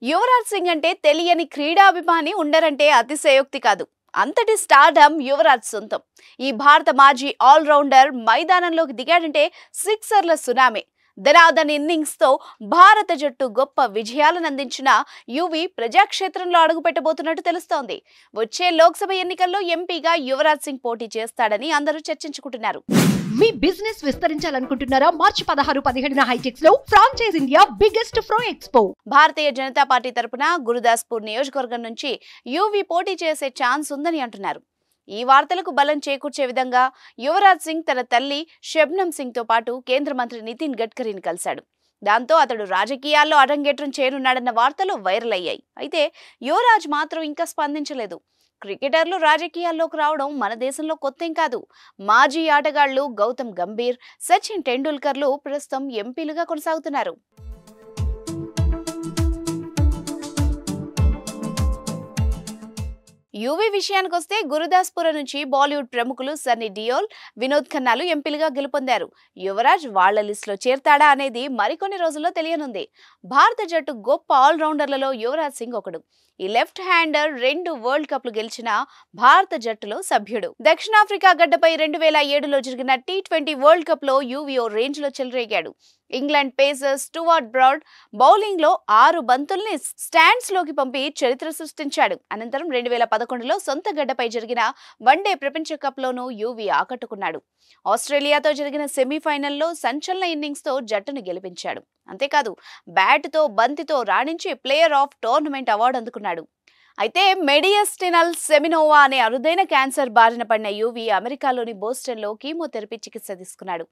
యువరాజ్ సింగ్ అంటే తెలియని క్రీడాభిమాని ఉండరంటే అతిశయోక్తి కాదు. అంతటి స్టార్డమ్ యువరాజ్ సొంతం. ఈ భారత మాజీ ఆల్రౌండర్ మైదానంలోకి దిగాడంటే సిక్సర్ల సునామీ. ధనాధన్ ఇన్నింగ్స్ తో భారత జట్టు గొప్ప విజయాలను అందించిన యువి ప్రజాక్షేత్రంలో అడుగుపెట్టబోతున్నట్టు తెలుస్తోంది. వచ్చే లోక్సభ ఎన్నికల్లో ఎంపీగా యువరాజ్ సింగ్ పోటీ చేస్తాడని అందరూ చర్చించుకుంటున్నారు. మీ బిజినెస్ విస్తరించాలనుకుంటున్నారా? మార్చి 16-17 హైటెక్స్ లో franchise India biggest ఫ్రో expo. Bharatiya Janata party తరపున గురుదాస్పూర్ నియోజకవర్గం నుంచి యువి పోటీ చేసే ఛాన్స్ ఉందని అంటున్నారు. ఈ వార్తలకు బలం చేకూర్చే విధంగా యువరాజ్ సింగ్ తన తల్లి షబ్నమ్ సింగ్ తో పాటు కేంద్ర మంత్రి నితిన్ గడ్కరీని కలిశాడు. దాంతో అతడు రాజకీయాల్లో అరంగేట్రం చేయనున్నాడన్న వార్తలు వైరల్ అయ్యాయి. అయితే యువరాజ్ మాత్రం ఇంకా స్పందించలేదు. క్రికెటర్లు రాజకీయాల్లోకి రావడం మన దేశంలో కొత్తేం కాదు. మాజీ ఆటగాళ్లు గౌతమ్ గంభీర్, సచిన్ టెండూల్కర్లు ప్రస్తుతం ఎంపీలుగా కొనసాగుతున్నారు. యువి విషయానికొస్తే గురుదాస్పుర నుంచి బాలీవుడ్ ప్రముఖులు సన్నీ డియోల్, వినోద్ ఖన్నాలు ఎంపీలుగా గెలుపొందారు. యువరాజ్ వాళ్ల లిస్టులో చేరతాడా అనేది మరికొన్ని రోజుల్లో తెలియనుంది. భారత జట్టు గొప్ప ఆల్రౌండర్లలో యువరాజ్ సింగ్ ఒకడు. ఈ లెఫ్ట్ హ్యాండర్ 2 వరల్డ్ కప్లు గెలిచిన భారత జట్టులో సభ్యుడు. దక్షిణాఫ్రికా గడ్డపై 2007లో జరిగిన T20 వరల్డ్ కప్ లో యువి ఓ రేంజ్ లో చెలరేగాడు. England pacer Stuart Broad bowling లో 6 బంతుల్ని స్టాండ్స్ లోకి పంపి చరిత్ర సృష్టించాడు. అనంతరం 2011లో సొంత గడ్డపై జరిగిన వన్డే ప్రపంచ కప్ లోనూ యువి ఆకట్టుకున్నాడు. ఆస్ట్రేలియాతో జరిగిన సెమీఫైనల్లో సంచలన ఇన్నింగ్స్ తో జట్టును గెలిపించాడు. అంతేకాదు బ్యాట్తో బంతితో రాణించి ప్లేయర్ ఆఫ్ టోర్నమెంట్ అవార్డు అందుకున్నాడు. అయితే మెడియస్టినల్ సెమినోవా అనే అరుదైన క్యాన్సర్ బారిన పడిన యువి అమెరికాలోని బోస్టన్లో కీమోథెరపీ చికిత్స తీసుకున్నాడు.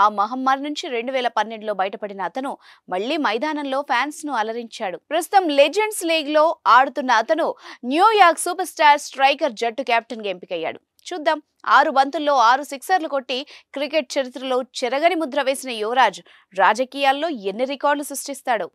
ఆ మహమ్మారి నుంచి 2012లో బయటపడిన అతను మళ్లీ మైదానంలో ఫ్యాన్స్ ను అలరించాడు. ప్రస్తుతం లెజెండ్స్ లీగ్ లో ఆడుతున్న అతను న్యూయార్క్ సూపర్ స్టార్ స్ట్రైకర్ జట్టు కెప్టెన్ గా ఎంపికయ్యాడు. చూద్దాం, 6 బంతుల్లో 6 సిక్సర్లు కొట్టి క్రికెట్ చరిత్రలో చెరగని ముద్ర వేసిన యువరాజ్ రాజకీయాల్లో ఎన్ని రికార్డులు సృష్టిస్తాడో.